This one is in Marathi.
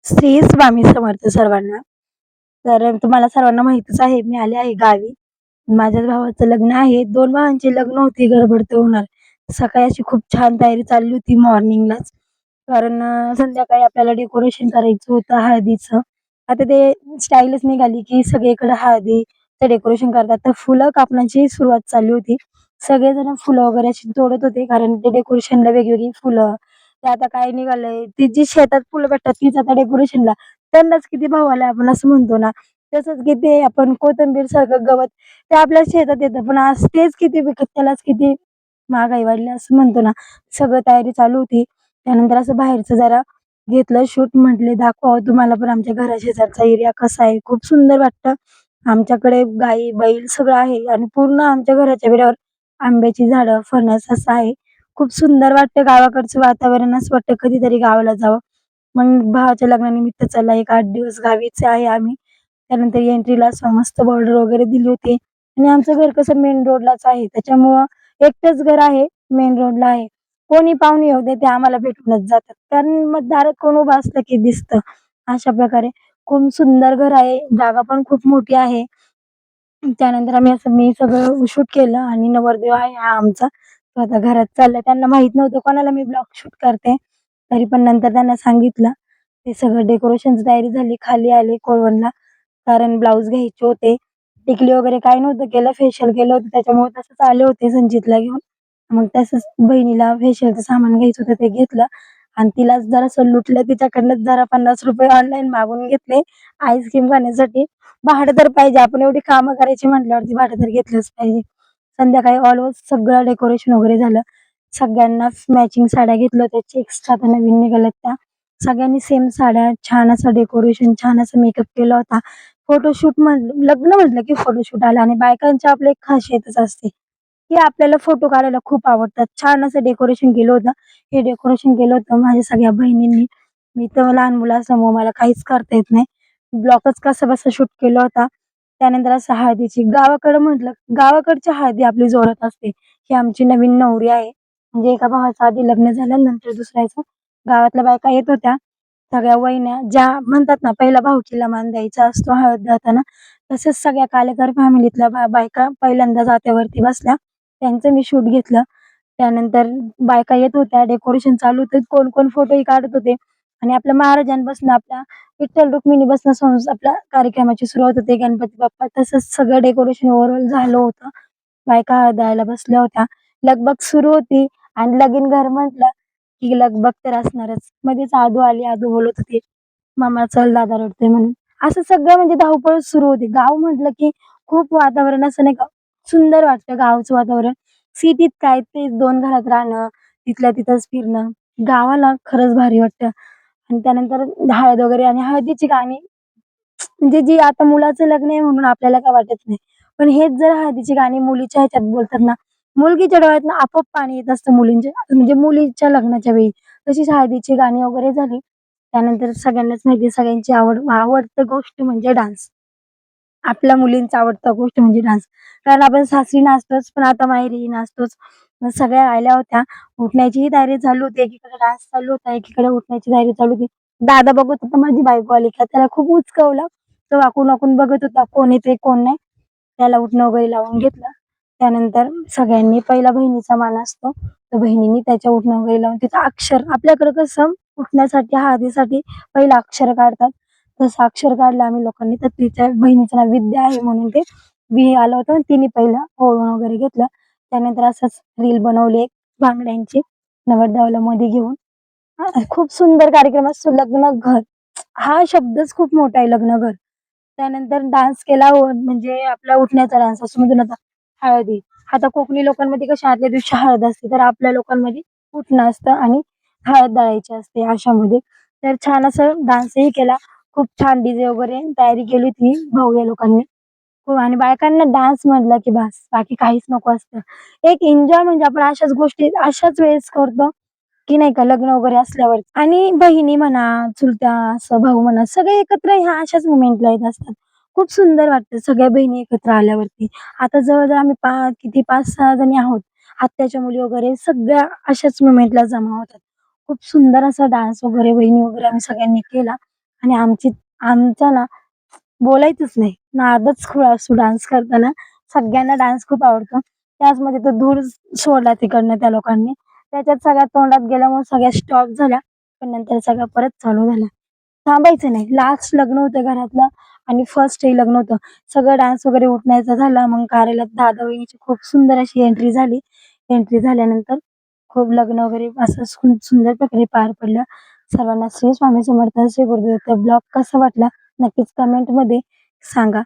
श्री स्वामी समर्थ सर्वांना. तर तुम्हाला सर्वांना माहीतच आहे, मी आले आहे गावी. माझ्या भावाचं लग्न आहे. 2 भावांचे लग्न होते, गडबड तर होणार. सकाळी अशी खूप छान तयारी चालली होती मॉर्निंगलाच. कारण संध्याकाळी आपल्याला डेकोरेशन करायचं होतं हळदीचं. आता ते स्टाईलच निघाली, की सगळीकडे हळदीचं डेकोरेशन करतात. तर फुलं कापण्याची सुरुवात चालली होती. सगळेजण फुलं वगैरे अशी तोडत होते, कारण ते डेकोरेशनला वेगवेगळी फुलं. ते आता काय निघालंय, ती जी शेतात फुलं भेटतात तीच आता डेकोरेशनला. त्यांनाच किती भाव आलाय आपण असं म्हणतो ना. तसंच की ते आपण कोथिंबीर सारखं गवत ते आपल्या शेतात येतं, पण आज तेच किती विकत त्यालाच किती महागाई वाढली असं म्हणतो ना. सगळं तयारी चालू होती. त्यानंतर असं बाहेरचं जरा घेतलं शूट. म्हटले दाखवावं तुम्हाला पण आमच्या घराशेजारचा एरिया कसा आहे. खूप सुंदर वाटतं. आमच्याकडे गाई, बैल सगळं आहे आणि पूर्ण आमच्या घराच्या बेडावर आंब्याची झाडं, फणस असं आहे. खूप सुंदर वाटतं गावाकडचं वातावरण. असं वाटतं कधीतरी गावाला जावं. मग भावाच्या लग्नानिमित्त चला 1-8 दिवस गावीच आहे आम्ही. त्यानंतर एंट्रीला असं मस्त बॉर्डर वगैरे दिली होती आणि आमचं घर कसं मेन रोडलाच आहे. त्याच्यामुळं एकटंच घर आहे, मेन रोडला आहे. कोणी पाहुणे येऊ दे, ते आम्हाला भेटूनच जातात. कारण मग दारात कोण उभं असलं की दिसतं. अशा प्रकारे खूप सुंदर घर आहे. जागा पण खूप मोठी आहे. त्यानंतर मी सगळं शूट केलं आणि नवरदेव आहे हा आमचा. तो आता घरात चाललाय. त्यांना माहीत नव्हतं कोणाला मी ब्लॉग शूट करते. तरी पण नंतर त्यांना सांगितलं. ते सगळं डेकोरेशनची तयारी झाली. खाली आले कोळवणला. कारण ब्लाउज घ्यायचे होते. टिकली वगैरे काही नव्हतं केलं. फेशियल केलं होतं. त्याच्यामुळे तसंच आले होते संचितला घेऊन. मग तसंच बहिणीला फेशियलचं सामान घ्यायचं होतं ते घेतलं आणि तिलाच जरासं लुटलं. तिच्याकडनंच जरा ₹50 ऑनलाईन मागवून घेतले आईस्क्रीम खाण्यासाठी. भाडं तर पाहिजे. आपण एवढी कामं करायची म्हटल्यावरती भाडं तर घेतलंच पाहिजे. संध्याकाळी सगळं डेकोरेशन वगैरे झालं. सगळ्यांना मॅचिंग साड्या घेतल्या होत्या. चेक्सच्या आता नवीन निघाल्यात त्या. सगळ्यांनी सेम साड्या, छान असं डेकोरेशन, छान असं मेकअप केला होता. फोटोशूट लग्न म्हटलं की फोटोशूट आला आणि बायकांची आपली एक खासियतच असते, की आपल्याला फोटो काढायला खूप आवडतात. छान असं डेकोरेशन केलं होतं. हे डेकोरेशन केलं होतं माझ्या सगळ्या बहिणींनी. मी तर लहान मुलं असल्यामुळे मला काहीच करता येत नाही. ब्लॉकच कसाबसा शूट केला होता. त्यानंतर असं हळदीची गावाकडं म्हटलं गावाकडची हळदी आपली जोरात असते. ही आमची नवीन नवरी आहे. म्हणजे एका भावाचं आधी लग्न झालं, नंतर दुसऱ्याचं. गावातल्या बायका येत होत्या. सगळ्या वहिन्या ज्या म्हणतात ना, पहिला भाऊकीला मान द्यायचा असतो हळद घालताना, तसंच सगळ्या कालेकर फॅमिलीतल्या बायका पहिल्यांदा जात्यावरती बसल्या. त्यांचं मी शूट घेतलं. त्यानंतर बायका येत होत्या, डेकोरेशन चालू होतं. कोण-कोण फोटोही काढत होते आणि आपल्या महाराजांपासून आपल्या विठ्ठल रुक्मिणीपासून आपल्या कार्यक्रमाची सुरुवात होते. गणपती बाप्पा तसंच सगळं डेकोरेशन ओव्हरऑल झालं होतं. बायका हळद द्यायला बसल्या होत्या. लगबग सुरू होती आणि लगीन घर म्हटलं की लगबग तर असणारच. मध्येच आदू आली. आदू बोलत होती, "मामा चल दादा रडतोय" म्हणून. असं सगळं म्हणजे धावपळ सुरू होती. गाव म्हटलं की खूप वातावरण असं नाही का, सुंदर वाटतं गावचं वातावरण. सिटीत काय ते 2 घरात राहणं, तिथल्या तिथंच फिरणं. गावाला खरंच भारी वाटतं. आणि त्यानंतर हळद वगैरे आणि हळदीची गाणी म्हणजे जी आता मुलाचं लग्न आहे म्हणून आपल्याला काय वाटत नाही. पण हेच जर हळदीची गाणी मुलीच्या ह्याच्यात बोलतात ना, मुलगीच्या डोळ्यातनं आपोआप पाणी येत असतं मुलींच्या म्हणजे मुलीच्या लग्नाच्या वेळी. तशीच हळदीची गाणी वगैरे झाली. त्यानंतर सगळ्यांनाच माहिती आहे सगळ्यांची आवडतं गोष्ट म्हणजे डान्स. आपल्या मुलींचा आवडता गोष्ट म्हणजे डान्स. कारण आपण सासरी नाचतोच, पण आता माहेरीही नाचतोच. मग सगळ्या आल्या होत्या. उठण्याचीही तयारी चालू होती. एकीकडे डान्स चालू होता, एकीकडे उठण्याची तयारी चालू होती. दादा बघत होता माझी बायको आली का. त्याला खूप उचकवलं. तो वाकून-वाकून बघत होता कोण येतंय कोण नाही. त्याला उठणं वगैरे लावून घेतलं. त्यानंतर सगळ्यांनी पहिला बहिणीचा मान असतो. तर बहिणींनी त्याच्या उठणं वगैरे लावून तिचं अक्षर आपल्याकडे कसं उठण्यासाठी, हळदीसाठी पहिलं अक्षर काढतात. तसं अक्षर काढलं आम्ही लोकांनी. तर तिच्या बहिणीचं नाव विद्या आहे म्हणून ते आलं होतं. तिने पहिलं ओवाळून वगैरे घेतलं. त्यानंतर असंच रील बनवली एक बांगड्यांची नवरदेवाला मध्ये घेऊन. खूप सुंदर कार्यक्रम असतो. लग्न घर हा शब्दच खूप मोठा आहे, लग्न घर. त्यानंतर डान्स केला म्हणजे आपला उठण्याचा डान्स असतो. मधून आता हळदी. आता कोकणी लोकांमध्ये कशी आदल्या दिवशी हळद असते, तर आपल्या लोकांमध्ये उठणं असतं आणि हळद दळायची असते अशामध्ये. तर छान असं डान्सही केला. खूप छान डीजे वगैरे तयारी केली होती भावया लोकांनी. हो आणि बायकांना डान्स म्हटलं की बास, बाकी काहीच नको असतं. एक एन्जॉय म्हणजे आपण अशाच गोष्टी अशाच वेळेस करतो, की नाही का लग्न वगैरे असल्यावर आणि बहिणी म्हणा, चुलत्या असं भाऊ म्हणा, सगळे एकत्र ह्या अशाच मोमेंटला येत असतात. खूप सुंदर वाटतं सगळ्या बहिणी एकत्र आल्यावरती. आता जवळ-जवळ आम्ही 5-6 जणी आहोत. आत्याच्या मुली वगैरे सगळ्या अशाच मोमेंटला जमा होतात. खूप सुंदर असा डान्स वगैरे वहिनी वगैरे आम्ही सगळ्यांनी केला आणि आमचा ना बोलायचंच नाही. नादच खुळा असतो डान्स करताना. सगळ्यांना डान्स खूप आवडतो. त्याचमध्ये तो धूर सोडला तिकडनं त्या लोकांनी. त्याच्यात सगळ्या तोंडात गेल्यामुळे सगळ्या स्टॉप झाल्या. पण नंतर सगळं परत चालू झालं. थांबायचं नाही. लास्ट लग्न होतं घरातलं आणि फर्स्ट लग्न होतं. सगळं डान्स वगैरे उठण्याचा झाला. मग कार्यालयात दादा-वहिनीची खूप सुंदर अशी एंट्री झाली. एंट्री झाल्यानंतर खूप लग्न वगैरे असं सुंदर प्रकारे पार पडलं. सर्वांना श्री स्वामी समर्थ, श्री गुरुदेव. ब्लॉग कसा वाटला नक्कीच कमेंटमध्ये सांगा.